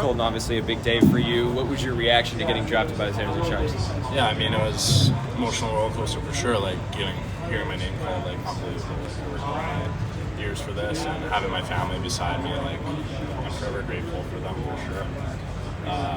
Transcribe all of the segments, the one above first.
Colton, obviously a big day for you. What was your reaction to getting drafted by the San Jose Sharks? Yeah, I mean, it was emotional roller coaster for sure. Like hearing my name called, like unbelievable. I worked all my years for this, and having my family beside me, like I'm forever grateful for them for sure.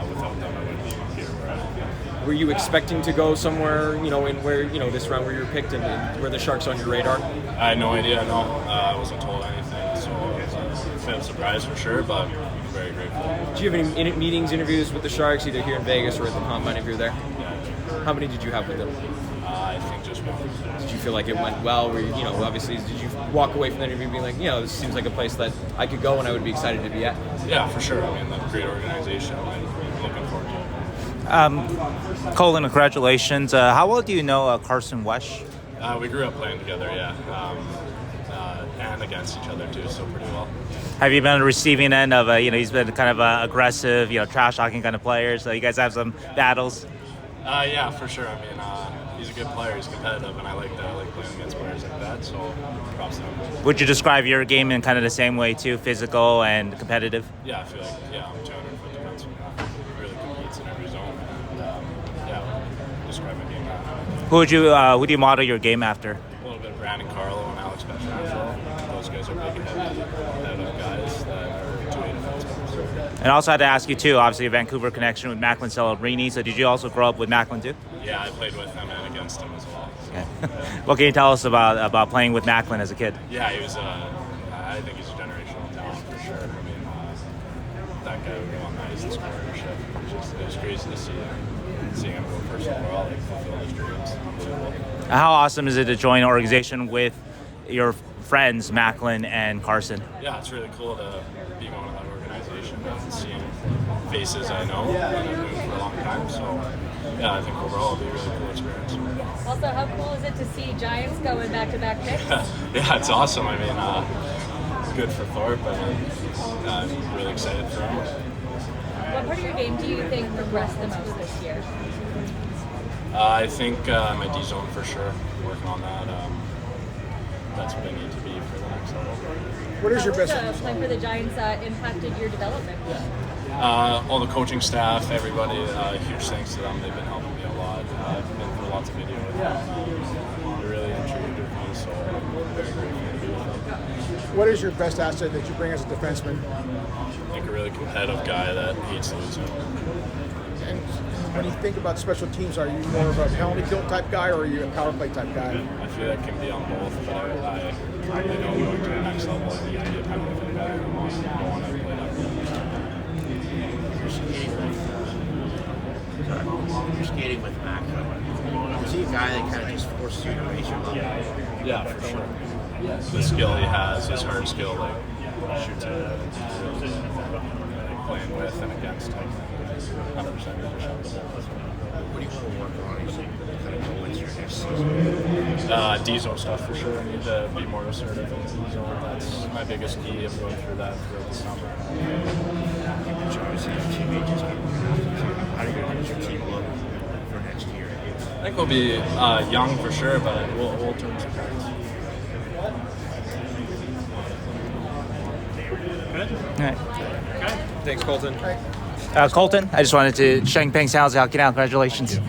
Without them, I wouldn't be here where I am. Were you expecting to go somewhere, in where, this round where you were picked and were the Sharks on your radar? I had no idea, no. I wasn't told anything, so it was a bit of a surprise for sure, but I'm very grateful. Did you have any meetings, interviews with the Sharks, either here in Vegas or at the Combine if you're there? Yeah. How many did you have with them? I think just one. Did you feel like it went well? Were you, obviously, did you walk away from the interview being like, this seems like a place that I could go and I would be excited to be at? Yeah, for sure. I mean, a great organization. I'm looking forward to it. Colton, congratulations. How well do you know Carson Wetsch? We grew up playing together, yeah, and against each other too, so pretty well. Have you been on the receiving end of, he's been kind of aggressive, trash talking kind of player, so you guys have some battles? Yeah, for sure. I mean, he's a good player, he's competitive, and I like that. I like playing against players like that, so props to him. Would you describe your game in kind of the same way too, physical and competitive? Yeah, I feel like, I'm 200-foot defenseman. He really competes in every zone, and describe my game that. Who would you model your game after? A little bit of Brandon Carlo and Alex Pietrangelo. Those guys are big, heavy, competitive guys that are two-way defensemen. And I also had to ask you too, obviously a Vancouver connection with Macklin Celebrini, so did you also grow up with Macklin too? Yeah, I played with him and against him as well. So. Okay. What can you tell us about playing with Macklin as a kid? Yeah, he was. I think he's a generational talent for sure. I mean, that guy would go on the ice and score and shit. It was crazy to see seeing him go first overall, like fulfill his dreams. How awesome is it to join an organization with your friends Macklin and Carson? Yeah, it's really cool to be going to that organization and seeing faces I know and I've known for a long time. So, yeah, I think overall it'll be a really cool experience. Also, how cool is it to see Giants going back-to-back picks? Yeah, it's awesome. I mean, good for Thorpe, and I'm really excited for him. What part of your game do you think progressed the most this year? I think my D zone for sure. Working on that. That's what I need to be for the next level. What is your best? Playing for the Giants impacted your development? All the coaching staff, everybody. Huge thanks to them. They've been helping me a lot. I've been through lots of video with them. They're really intrigued with me, so I'm very grateful to be with them. What is your best asset that you bring as a defenseman? I think a really competitive guy that hates losing. And when you think about special teams, are you more of a penalty kill type guy or are you a power play type guy? I feel like I can be on both, but I know going to the next level, I need to be a penalty kill guy. I don't want to play that role. You're skating with Macklin. Is he a guy that kind of just forces you to raise your level? Yeah, for sure. The skill he has, his hard skill, like shoots it, playing with and against type thing. 100% What do you want to work on as you kind of go into your next season? D-zone stuff for sure. I need to be more assertive in the D-zone. That's my biggest key. I'm going through that throughout the summer. How do you want your team look for next year? I think we'll be young for sure, but we'll turn some cards. All right. Thanks, Colton. Colton, I just wanted to Sheng Peng Sal's out. Congratulations.